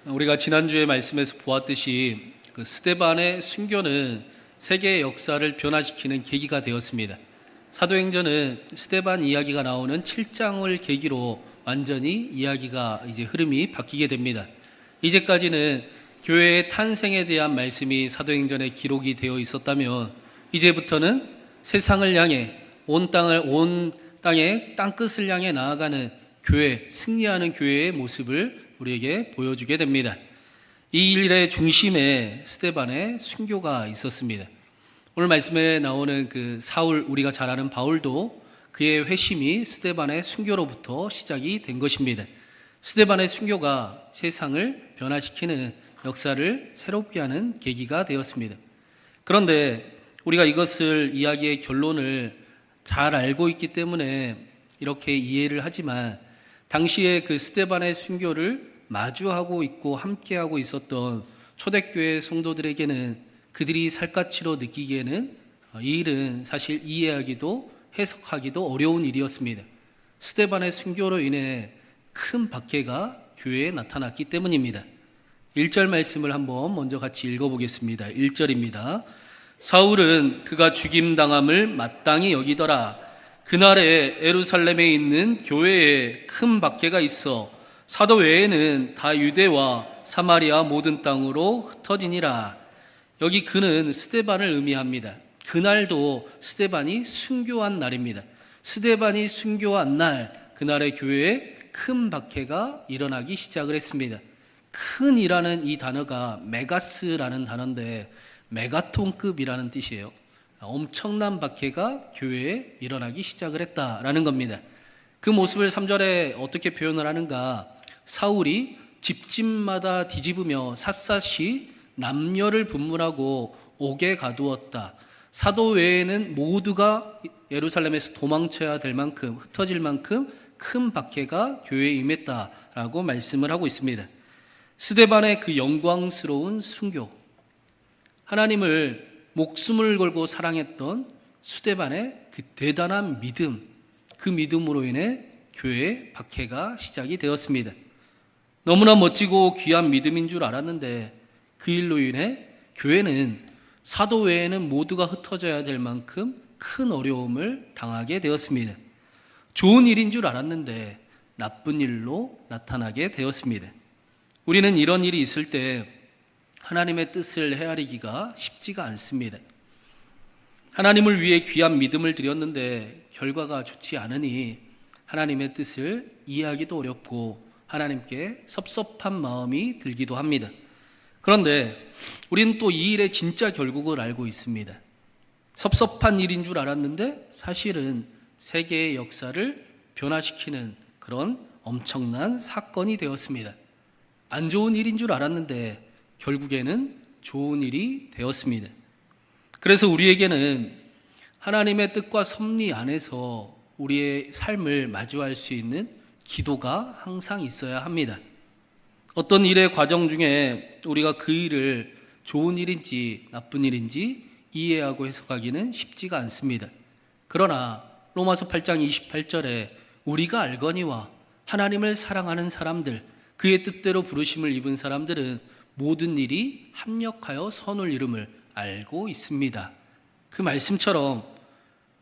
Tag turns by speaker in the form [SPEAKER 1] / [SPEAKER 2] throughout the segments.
[SPEAKER 1] 우리가 지난주에 말씀에서 보았듯이 그 스데반의 순교는 세계의 역사를 변화시키는 계기가 되었습니다. 사도행전은 스데반 이야기가 나오는 7장을 계기로 완전히 이야기가 이제 흐름이 바뀌게 됩니다. 이제까지는 교회의 탄생에 대한 말씀이 사도행전에 기록이 되어 있었다면 이제부터는 세상을 향해 온 땅의 땅끝을 향해 나아가는 교회, 승리하는 교회의 모습을 우리에게 보여주게 됩니다. 이 일의 중심에 스데반의 순교가 있었습니다. 오늘 말씀에 나오는 그 사울, 우리가 잘 아는 바울도 그의 회심이 스데반의 순교로부터 시작이 된 것입니다. 스데반의 순교가 세상을 변화시키는 역사를 새롭게 하는 계기가 되었습니다. 그런데 우리가 이것을 이야기의 결론을 잘 알고 있기 때문에 이렇게 이해를 하지만 당시에 그 스데반의 순교를 마주하고 있고 함께하고 있었던 초대교회 성도들에게는 그들이 살갗으로 느끼기에는 이 일은 사실 이해하기도 해석하기도 어려운 일이었습니다. 스데반의 순교로 인해 큰 박해가 교회에 나타났기 때문입니다. 1절 말씀을 한번 먼저 같이 읽어보겠습니다. 1절입니다. 사울은 그가 죽임당함을 마땅히 여기더라. 그날에 예루살렘에 있는 교회에 큰 박해가 있어 사도 외에는 다 유대와 사마리아 모든 땅으로 흩어지니라. 여기 그는 스데반을 의미합니다. 그날도 스데반이 순교한 날입니다. 스데반이 순교한 날, 그날의 교회에 큰 박해가 일어나기 시작을 했습니다. 큰이라는 이 단어가 메가스라는 단어인데 메가톤급이라는 뜻이에요. 엄청난 박해가 교회에 일어나기 시작을 했다라는 겁니다. 그 모습을 3절에 어떻게 표현을 하는가? 사울이 집집마다 뒤집으며 샅샅이 남녀를 분문하고 옥에 가두었다. 사도 외에는 모두가 예루살렘에서 도망쳐야 될 만큼, 흩어질 만큼 큰 박해가 교회에 임했다라고 말씀을 하고 있습니다. 스데반의 그 영광스러운 순교, 하나님을 목숨을 걸고 사랑했던 스데반의 그 대단한 믿음, 그 믿음으로 인해 교회의 박해가 시작이 되었습니다. 너무나 멋지고 귀한 믿음인 줄 알았는데 그 일로 인해 교회는 사도 외에는 모두가 흩어져야 될 만큼 큰 어려움을 당하게 되었습니다. 좋은 일인 줄 알았는데 나쁜 일로 나타나게 되었습니다. 우리는 이런 일이 있을 때 하나님의 뜻을 헤아리기가 쉽지가 않습니다. 하나님을 위해 귀한 믿음을 드렸는데 결과가 좋지 않으니 하나님의 뜻을 이해하기도 어렵고 하나님께 섭섭한 마음이 들기도 합니다. 그런데 우리는 또 이 일의 진짜 결국을 알고 있습니다. 섭섭한 일인 줄 알았는데 사실은 세계의 역사를 변화시키는 그런 엄청난 사건이 되었습니다. 안 좋은 일인 줄 알았는데 결국에는 좋은 일이 되었습니다. 그래서 우리에게는 하나님의 뜻과 섭리 안에서 우리의 삶을 마주할 수 있는 기도가 항상 있어야 합니다. 어떤 일의 과정 중에 우리가 그 일을 좋은 일인지 나쁜 일인지 이해하고 해석하기는 쉽지가 않습니다. 그러나 로마서 8장 28절에 우리가 알거니와 하나님을 사랑하는 사람들, 그의 뜻대로 부르심을 입은 사람들은 모든 일이 합력하여 선을 이름을 알고 있습니다. 그 말씀처럼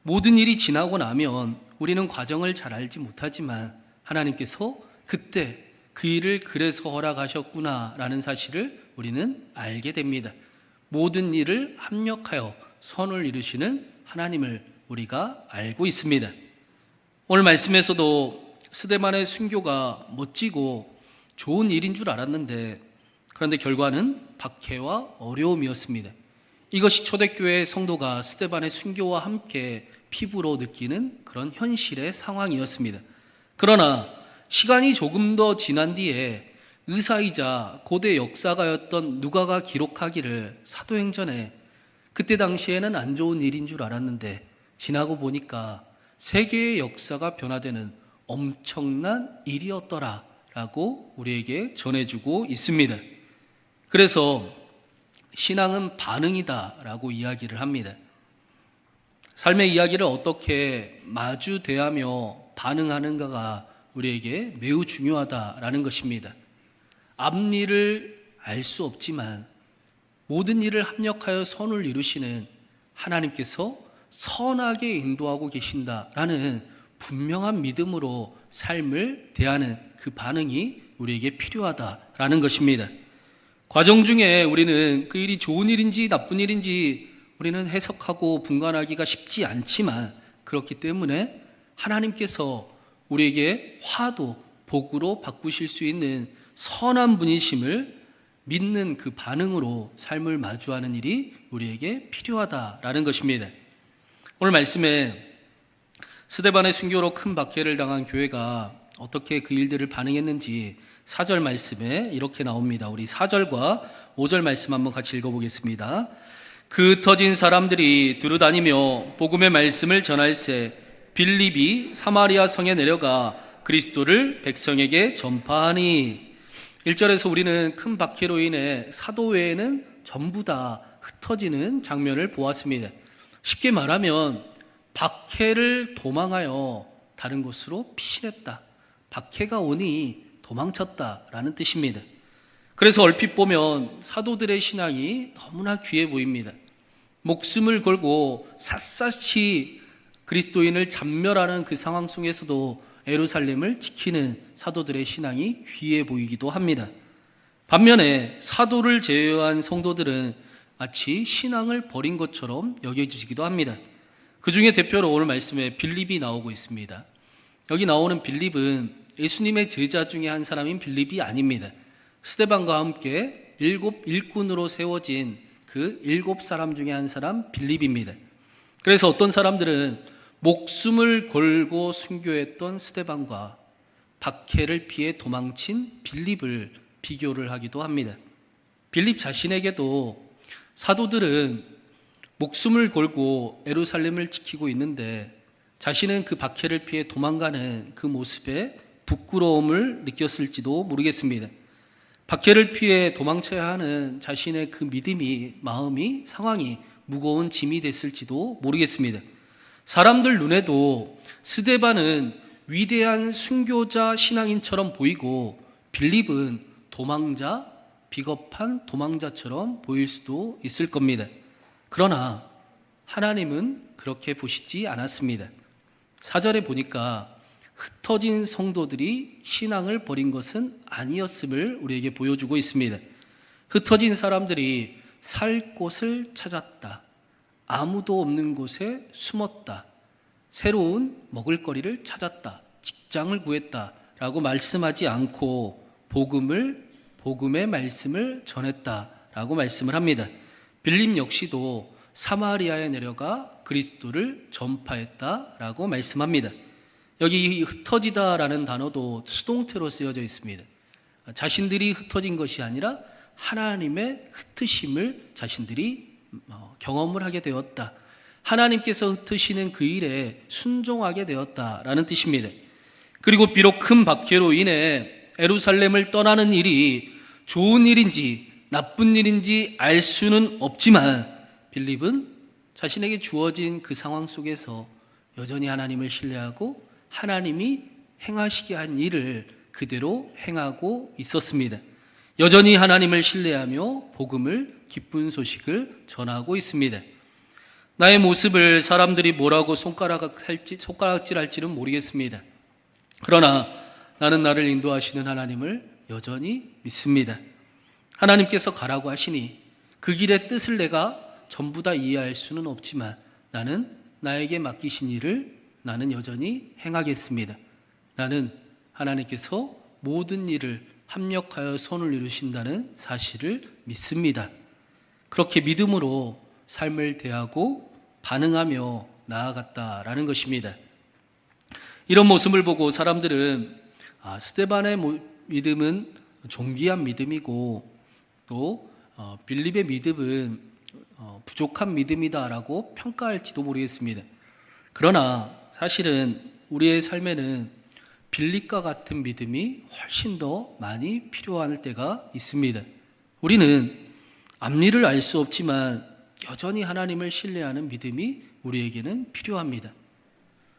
[SPEAKER 1] 모든 일이 지나고 나면 우리는 과정을 잘 알지 못하지만 하나님께서 그때 그 일을 그래서 허락하셨구나라는 사실을 우리는 알게 됩니다. 모든 일을 합력하여 선을 이루시는 하나님을 우리가 알고 있습니다. 오늘 말씀에서도 스데반의 순교가 멋지고 좋은 일인 줄 알았는데 그런데 결과는 박해와 어려움이었습니다. 이것이 초대교회의 성도가 스데반의 순교와 함께 피부로 느끼는 그런 현실의 상황이었습니다. 그러나 시간이 조금 더 지난 뒤에 의사이자 고대 역사가였던 누가가 기록하기를 사도행전에 그때 당시에는 안 좋은 일인 줄 알았는데 지나고 보니까 세계의 역사가 변화되는 엄청난 일이었더라라고 우리에게 전해주고 있습니다. 그래서 신앙은 반응이다라고 이야기를 합니다. 삶의 이야기를 어떻게 마주 대하며 반응하는가가 우리에게 매우 중요하다라는 것입니다. 앞일을 알 수 없지만 모든 일을 합력하여 선을 이루시는 하나님께서 선하게 인도하고 계신다라는 분명한 믿음으로 삶을 대하는 그 반응이 우리에게 필요하다라는 것입니다. 과정 중에 우리는 그 일이 좋은 일인지 나쁜 일인지 우리는 해석하고 분간하기가 쉽지 않지만, 그렇기 때문에 하나님께서 우리에게 화도 복으로 바꾸실 수 있는 선한 분이심을 믿는 그 반응으로 삶을 마주하는 일이 우리에게 필요하다라는 것입니다. 오늘 말씀에 스데반의 순교로 큰 박해를 당한 교회가 어떻게 그 일들을 반응했는지 4절 말씀에 이렇게 나옵니다. 우리 4절과 5절 말씀 한번 같이 읽어보겠습니다. 그 흩어진 사람들이 두루다니며 복음의 말씀을 전할새 빌립이 사마리아 성에 내려가 그리스도를 백성에게 전파하니. 1절에서 우리는 큰 박해로 인해 사도회에는 전부 다 흩어지는 장면을 보았습니다. 쉽게 말하면 박해를 도망하여 다른 곳으로 피신했다. 박해가 오니 도망쳤다라는 뜻입니다. 그래서 얼핏 보면 사도들의 신앙이 너무나 귀해 보입니다. 목숨을 걸고 샅샅이 그리스도인을 잡멸하는 그 상황 속에서도 예루살렘을 지키는 사도들의 신앙이 귀해 보이기도 합니다. 반면에 사도를 제외한 성도들은 마치 신앙을 버린 것처럼 여겨지기도 합니다. 그 중에 대표로 오늘 말씀에 빌립이 나오고 있습니다. 여기 나오는 빌립은 예수님의 제자 중에 한 사람인 빌립이 아닙니다. 스데반과 함께 7 일꾼으로 세워진 그 7사람 중에 한 사람 빌립입니다. 그래서 어떤 사람들은 목숨을 걸고 순교했던 스데반과 박해를 피해 도망친 빌립을 비교를 하기도 합니다. 빌립 자신에게도 사도들은 목숨을 걸고 예루살렘을 지키고 있는데 자신은 그 박해를 피해 도망가는 그 모습에 부끄러움을 느꼈을지도 모르겠습니다. 박해를 피해 도망쳐야 하는 자신의 그 믿음이, 마음이, 상황이 무거운 짐이 됐을지도 모르겠습니다. 사람들 눈에도 스데반은 위대한 순교자 신앙인처럼 보이고 빌립은 도망자, 비겁한 도망자처럼 보일 수도 있을 겁니다. 그러나 하나님은 그렇게 보시지 않았습니다. 4절에 보니까 흩어진 성도들이 신앙을 버린 것은 아니었음을 우리에게 보여주고 있습니다. 흩어진 사람들이 살 곳을 찾았다. 아무도 없는 곳에 숨었다. 새로운 먹을거리를 찾았다. 직장을 구했다. 라고 말씀하지 않고 복음의 말씀을 전했다. 라고 말씀을 합니다. 빌립 역시도 사마리아에 내려가 그리스도를 전파했다. 라고 말씀합니다. 여기 이 흩어지다라는 단어도 수동태로 쓰여져 있습니다. 자신들이 흩어진 것이 아니라 하나님의 흩으심을 자신들이 경험을 하게 되었다. 하나님께서 흩으시는 그 일에 순종하게 되었다라는 뜻입니다. 그리고 비록 큰 박해로 인해 예루살렘을 떠나는 일이 좋은 일인지 나쁜 일인지 알 수는 없지만 빌립은 자신에게 주어진 그 상황 속에서 여전히 하나님을 신뢰하고 하나님이 행하시게 한 일을 그대로 행하고 있었습니다. 여전히 하나님을 신뢰하며 복음을, 기쁜 소식을 전하고 있습니다. 나의 모습을 사람들이 뭐라고 손가락질할지는 모르겠습니다. 그러나 나는 나를 인도하시는 하나님을 여전히 믿습니다. 하나님께서 가라고 하시니 그 길의 뜻을 내가 전부 다 이해할 수는 없지만 나는 나에게 맡기신 일을 나는 여전히 행하겠습니다. 나는 하나님께서 모든 일을 합력하여 선을 이루신다는 사실을 믿습니다. 그렇게 믿음으로 삶을 대하고 반응하며 나아갔다라는 것입니다. 이런 모습을 보고 사람들은 스데반의 믿음은 존귀한 믿음이고 또 빌립의 믿음은 부족한 믿음이다라고 평가할지도 모르겠습니다. 그러나 사실은 우리의 삶에는 빌립과 같은 믿음이 훨씬 더 많이 필요할 때가 있습니다. 우리는 앞일을 알 수 없지만 여전히 하나님을 신뢰하는 믿음이 우리에게는 필요합니다.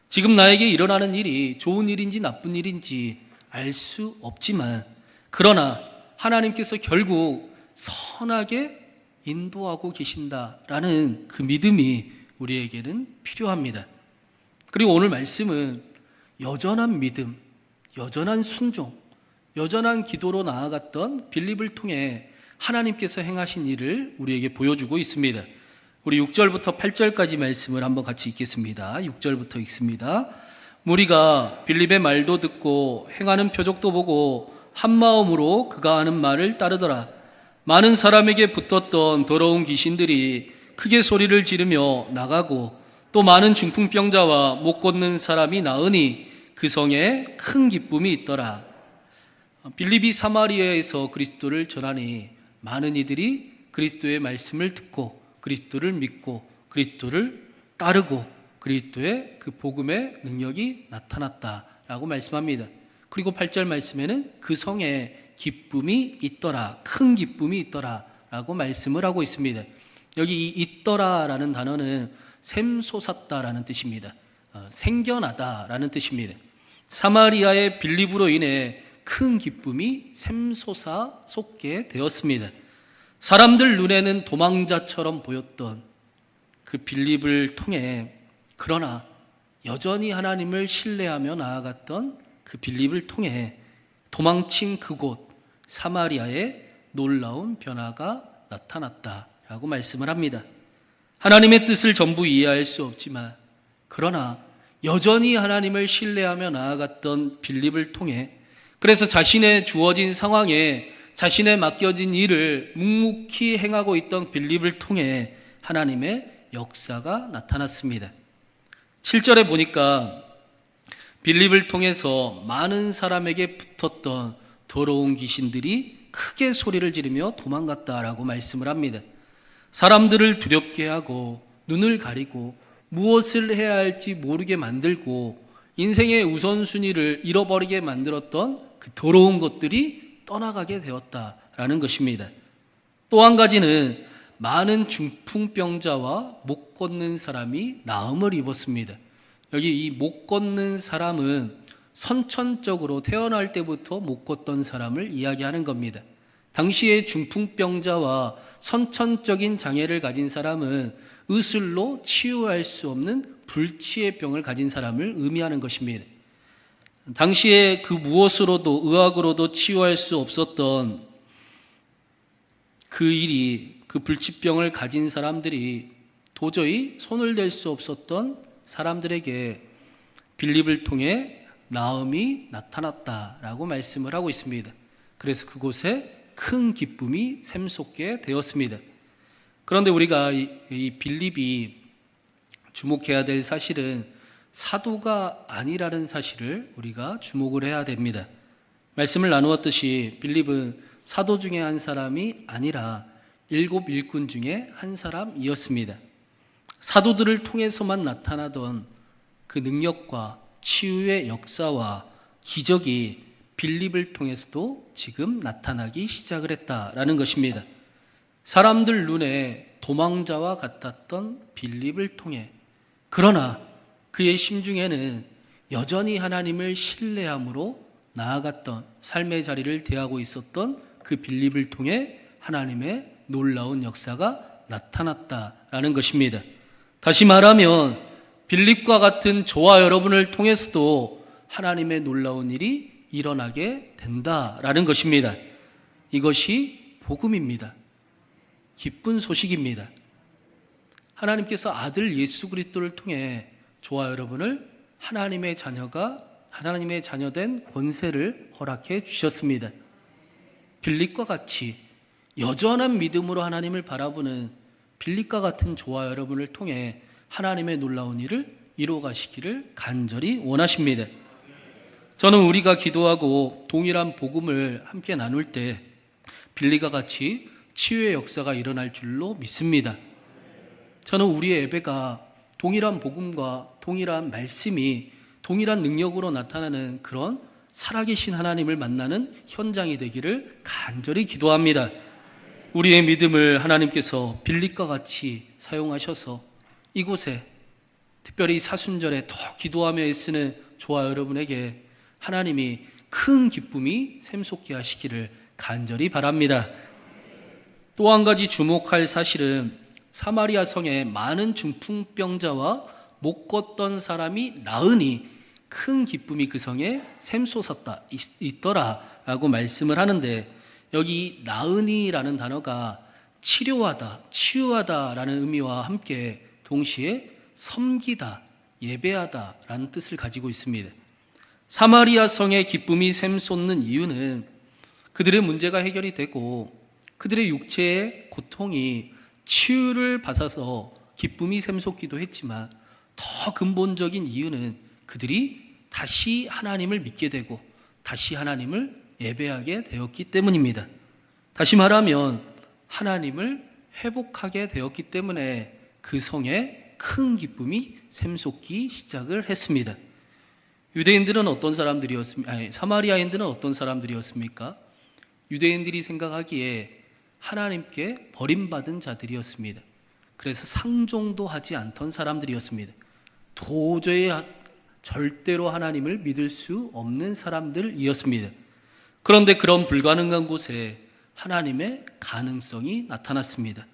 [SPEAKER 1] 지금 나에게 일어나는 일이 좋은 일인지 나쁜 일인지 알 수 없지만 그러나 하나님께서 결국 선하게 인도하고 계신다라는 그 믿음이 우리에게는 필요합니다. 그리고 오늘 말씀은 여전한 믿음, 여전한 순종, 여전한 기도로 나아갔던 빌립을 통해 하나님께서 행하신 일을 우리에게 보여주고 있습니다. 우리 6절부터 8절까지 말씀을 한번 같이 읽겠습니다. 6절부터 읽습니다. 무리가 빌립의 말도 듣고 행하는 표적도 보고 한 마음으로 그가 하는 말을 따르더라. 많은 사람에게 붙었던 더러운 귀신들이 크게 소리를 지르며 나가고 또 많은 중풍병자와 못 걷는 사람이 나으니 그 성에 큰 기쁨이 있더라. 빌립이 사마리아에서 그리스도를 전하니 많은 이들이 그리스도의 말씀을 듣고 그리스도를 믿고 그리스도를 따르고 그리스도의 그 복음의 능력이 나타났다라고 말씀합니다. 그리고 8절 말씀에는 그 성에 기쁨이 있더라, 큰 기쁨이 있더라 라고 말씀을 하고 있습니다. 여기 이 있더라라는 단어는 샘솟았다라는 뜻입니다. 생겨나다라는 뜻입니다. 사마리아의 빌립으로 인해 큰 기쁨이 샘솟아 솟게 되었습니다. 사람들 눈에는 도망자처럼 보였던 그 빌립을 통해 그러나 여전히 하나님을 신뢰하며 나아갔던 그 빌립을 통해 도망친 그곳 사마리아에 놀라운 변화가 나타났다라고 말씀을 합니다. 하나님의 뜻을 전부 이해할 수 없지만 그러나 여전히 하나님을 신뢰하며 나아갔던 빌립을 통해 그래서 자신의 주어진 상황에 자신의 맡겨진 일을 묵묵히 행하고 있던 빌립을 통해 하나님의 역사가 나타났습니다. 7절에 보니까 빌립을 통해서 많은 사람에게 붙었던 더러운 귀신들이 크게 소리를 지르며 도망갔다라고 말씀을 합니다. 사람들을 두렵게 하고 눈을 가리고 무엇을 해야 할지 모르게 만들고 인생의 우선순위를 잃어버리게 만들었던 그 더러운 것들이 떠나가게 되었다라는 것입니다. 또 한 가지는 많은 중풍병자와 못 걷는 사람이 나음을 입었습니다. 여기 이 못 걷는 사람은 선천적으로 태어날 때부터 못 걷던 사람을 이야기하는 겁니다. 당시의 중풍병자와 선천적인 장애를 가진 사람은 의술로 치유할 수 없는 불치의 병을 가진 사람을 의미하는 것입니다. 당시에 그 무엇으로도 의학으로도 치유할 수 없었던 그 일이 그 불치병을 가진 사람들이 도저히 손을 댈 수 없었던 사람들에게 빌립을 통해 나음이 나타났다라고 말씀을 하고 있습니다. 그래서 그곳에 큰 기쁨이 샘솟게 되었습니다. 그런데 우리가 이 빌립이 주목해야 될 사실은 사도가 아니라는 사실을 우리가 주목을 해야 됩니다. 말씀을 나누었듯이 빌립은 사도 중에 한 사람이 아니라 7 일꾼 중에 한 사람이었습니다. 사도들을 통해서만 나타나던 그 능력과 치유의 역사와 기적이 빌립을 통해서도 지금 나타나기 시작을 했다라는 것입니다. 사람들 눈에 도망자와 같았던 빌립을 통해 그러나 그의 심중에는 여전히 하나님을 신뢰함으로 나아갔던 삶의 자리를 대하고 있었던 그 빌립을 통해 하나님의 놀라운 역사가 나타났다라는 것입니다. 다시 말하면 빌립과 같은 저와 여러분을 통해서도 하나님의 놀라운 일이 일어나게 된다라는 것입니다. 이것이 복음입니다. 기쁜 소식입니다. 하나님께서 아들 예수 그리스도를 통해 저와 여러분을 하나님의 자녀된 권세를 허락해 주셨습니다. 빌립과 같이 여전한 믿음으로 하나님을 바라보는 빌립과 같은 저와 여러분을 통해 하나님의 놀라운 일을 이루어 가시기를 간절히 원하십니다. 저는 우리가 기도하고 동일한 복음을 함께 나눌 때 빌립과 같이 치유의 역사가 일어날 줄로 믿습니다. 저는 우리의 예배가 동일한 복음과 동일한 말씀이 동일한 능력으로 나타나는 그런 살아계신 하나님을 만나는 현장이 되기를 간절히 기도합니다. 우리의 믿음을 하나님께서 빌립과 같이 사용하셔서 이곳에 특별히 사순절에 더 기도하며 애쓰는 저와 여러분에게 하나님이 큰 기쁨이 샘솟게 하시기를 간절히 바랍니다. 또 한 가지 주목할 사실은 사마리아 성에 많은 중풍병자와 못 걷던 사람이 나으니 큰 기쁨이 그 성에 샘솟았다 있더라라고 말씀을 하는데, 여기 나으니라는 단어가 치료하다, 치유하다라는 의미와 함께 동시에 섬기다, 예배하다라는 뜻을 가지고 있습니다. 사마리아 성의 기쁨이 샘솟는 이유는 그들의 문제가 해결이 되고 그들의 육체의 고통이 치유를 받아서 기쁨이 샘솟기도 했지만, 더 근본적인 이유는 그들이 다시 하나님을 믿게 되고 다시 하나님을 예배하게 되었기 때문입니다. 다시 말하면 하나님을 회복하게 되었기 때문에 그 성에 큰 기쁨이 샘솟기 시작을 했습니다. 유대인들은 어떤 사람들이었습니까? 사마리아인들은 어떤 사람들이었습니까? 유대인들이 생각하기에 하나님께 버림받은 자들이었습니다. 그래서 상종도 하지 않던 사람들이었습니다. 도저히 절대로 하나님을 믿을 수 없는 사람들이었습니다. 그런데 그런 불가능한 곳에 하나님의 가능성이 나타났습니다.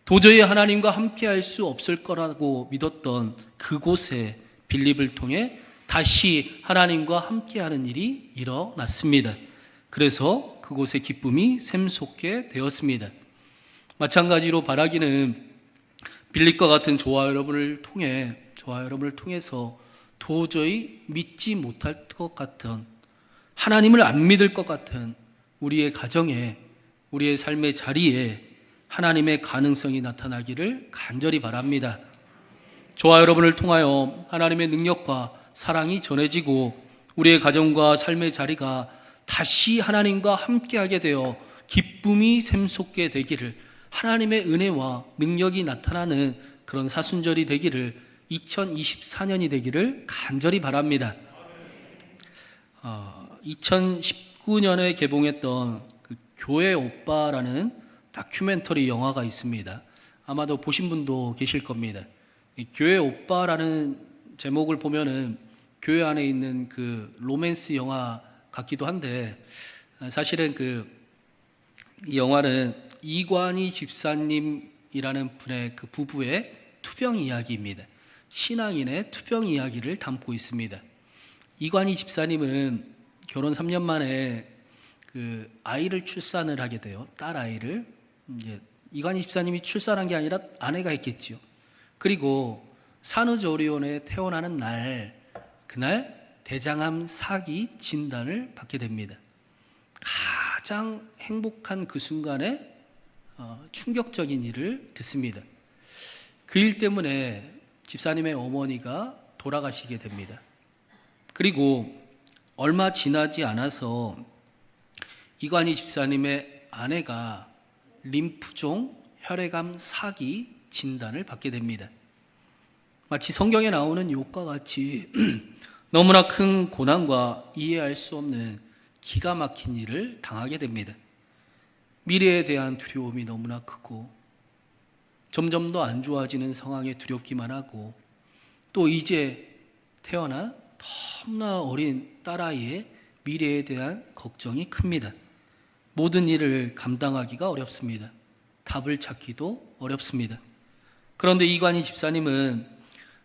[SPEAKER 1] 도저히 하나님과 함께할 수 없을 거라고 믿었던 그곳에 빌립을 통해 다시 하나님과 함께하는 일이 일어났습니다. 그래서 그곳에 기쁨이 샘솟게 되었습니다. 마찬가지로 바라기는 빌립과 같은 저와 여러분을 통해서 도저히 믿지 못할 것 같은, 하나님을 안 믿을 것 같은 우리의 가정에, 우리의 삶의 자리에 하나님의 가능성이 나타나기를 간절히 바랍니다. 저와 여러분을 통하여 하나님의 능력과 사랑이 전해지고 우리의 가정과 삶의 자리가 다시 하나님과 함께하게 되어 기쁨이 샘솟게 되기를, 하나님의 은혜와 능력이 나타나는 그런 사순절이 되기를, 2024년이 되기를 간절히 바랍니다. 2019년에 개봉했던 그 교회 오빠라는 다큐멘터리 영화가 있습니다. 아마도 보신 분도 계실 겁니다. 이 교회 오빠라는 제목을 보면은 교회 안에 있는 그 로맨스 영화 같기도 한데, 사실은 이 영화는 이관희 집사님이라는 분의 그 부부의 투병 이야기입니다. 신앙인의 투병 이야기를 담고 있습니다. 이관희 집사님은 결혼 3년 만에 그 아이를 출산을 하게 돼요. 딸 아이를. 이관희 집사님이 출산한 게 아니라 아내가 했겠죠. 그리고 산후조리원에 태어나는 그날 대장암 4기 진단을 받게 됩니다. 가장 행복한 그 순간에 충격적인 일을 듣습니다. 그 일 때문에 집사님의 어머니가 돌아가시게 됩니다. 그리고 얼마 지나지 않아서 이관희 집사님의 아내가 림프종 혈액암 4기 진단을 받게 됩니다. 마치 성경에 나오는 욥과 같이 너무나 큰 고난과 이해할 수 없는 기가 막힌 일을 당하게 됩니다. 미래에 대한 두려움이 너무나 크고 점점 더 안 좋아지는 상황에 두렵기만 하고, 또 이제 태어난 너무나 어린 딸아이의 미래에 대한 걱정이 큽니다. 모든 일을 감당하기가 어렵습니다. 답을 찾기도 어렵습니다. 그런데 이관희 집사님은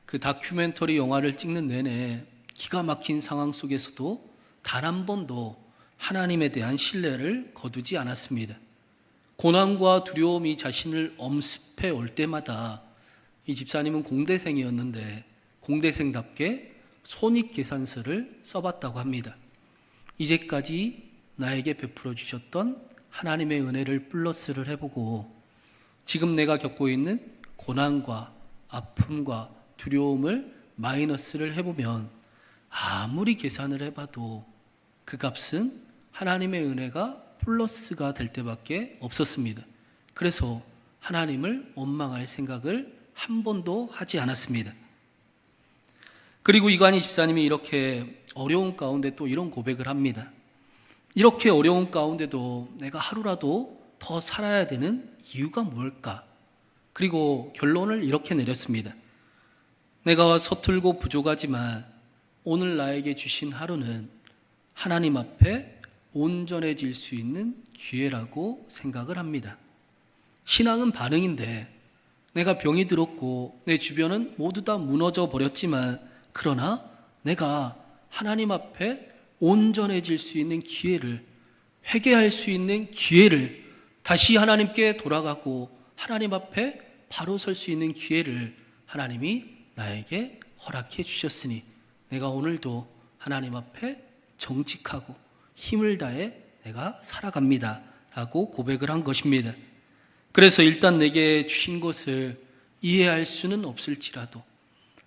[SPEAKER 1] 그 다큐멘터리 영화를 찍는 내내 기가 막힌 상황 속에서도 단 한 번도 하나님에 대한 신뢰를 거두지 않았습니다. 고난과 두려움이 자신을 엄습해 올 때마다 이 집사님은 공대생이었는데 공대생답게 손익계산서를 써봤다고 합니다. 이제까지 나에게 베풀어 주셨던 하나님의 은혜를 플러스를 해보고 지금 내가 겪고 있는 고난과 아픔과 두려움을 마이너스를 해보면 아무리 계산을 해봐도 그 값은 하나님의 은혜가 플러스가 될 때밖에 없었습니다. 그래서 하나님을 원망할 생각을 한 번도 하지 않았습니다. 그리고 이관희 집사님이 이렇게 어려운 가운데 또 이런 고백을 합니다. 이렇게 어려운 가운데도 내가 하루라도 더 살아야 되는 이유가 뭘까? 그리고 결론을 이렇게 내렸습니다. 내가 서툴고 부족하지만 오늘 나에게 주신 하루는 하나님 앞에 온전해질 수 있는 기회라고 생각을 합니다. 신앙은 반응인데 내가 병이 들었고 내 주변은 모두 다 무너져 버렸지만 그러나 내가 하나님 앞에 온전해질 수 있는 기회를, 회개할 수 있는 기회를, 다시 하나님께 돌아가고 하나님 앞에 바로 설 수 있는 기회를 하나님이 나에게 허락해 주셨으니 내가 오늘도 하나님 앞에 정직하고 힘을 다해 내가 살아갑니다 라고 고백을 한 것입니다. 그래서 일단 내게 주신 것을 이해할 수는 없을지라도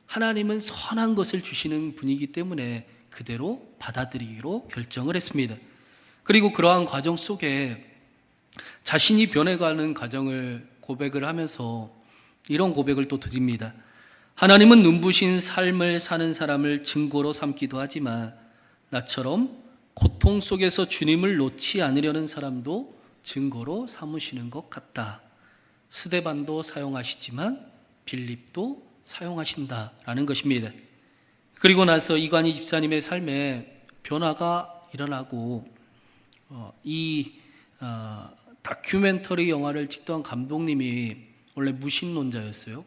[SPEAKER 1] 하나님은 선한 것을 주시는 분이기 때문에 그대로 받아들이기로 결정을 했습니다. 그리고 그러한 과정 속에 자신이 변해가는 과정을 고백을 하면서 이런 고백을 또 드립니다. 하나님은 눈부신 삶을 사는 사람을 증거로 삼기도 하지만 나처럼 고통 속에서 주님을 놓지 않으려는 사람도 증거로 삼으시는 것 같다. 스데반도 사용하시지만 빌립도 사용하신다라는 것입니다. 그리고 나서 이관희 집사님의 삶에 변화가 일어나고 이 다큐멘터리 영화를 찍던 감독님이 원래 무신론자였어요.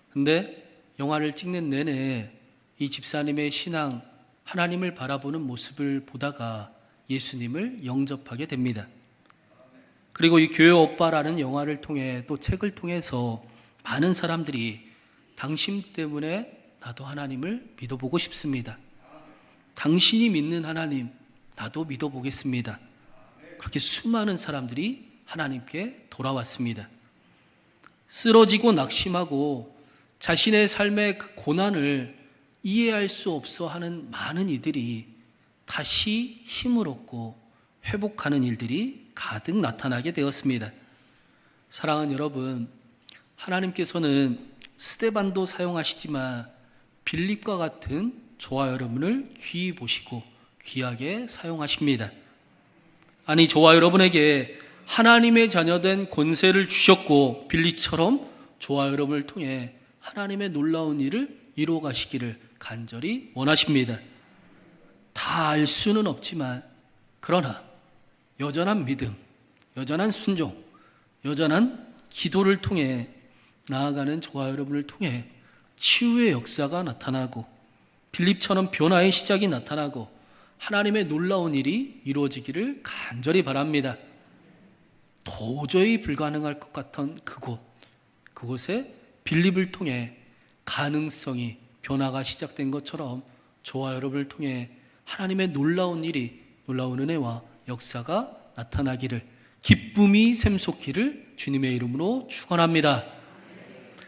[SPEAKER 1] 근데 영화를 찍는 내내 이 집사님의 신앙, 하나님을 바라보는 모습을 보다가 예수님을 영접하게 됩니다. 그리고 이 교회 오빠라는 영화를 통해 또 책을 통해서 많은 사람들이 당신 때문에 나도 하나님을 믿어보고 싶습니다. 당신이 믿는 하나님 나도 믿어보겠습니다. 그렇게 수많은 사람들이 하나님께 돌아왔습니다. 쓰러지고 낙심하고 자신의 삶의 그 고난을 이해할 수 없어 하는 많은 이들이 다시 힘을 얻고 회복하는 일들이 가득 나타나게 되었습니다. 사랑하는 여러분, 하나님께서는 스데반도 사용하시지만 빌립과 같은 저와 여러분을 귀히 보시고 귀하게 사용하십니다. 아니, 저와 여러분에게 하나님의 자녀된 권세를 주셨고 빌립처럼 저와 여러분을 통해 하나님의 놀라운 일을 이루어 가시기를 간절히 원하십니다. 다 알 수는 없지만 그러나 여전한 믿음, 여전한 순종, 여전한 기도를 통해 나아가는 저와 여러분을 통해 치유의 역사가 나타나고 빌립처럼 변화의 시작이 나타나고 하나님의 놀라운 일이 이루어지기를 간절히 바랍니다. 도저히 불가능할 것 같은 그곳에 빌립을 통해 가능성이 변화가 시작된 것처럼 저와 여러분을 통해 하나님의 놀라운 일이, 놀라운 은혜와 역사가 나타나기를, 기쁨이 샘솟기를 주님의 이름으로 축원합니다.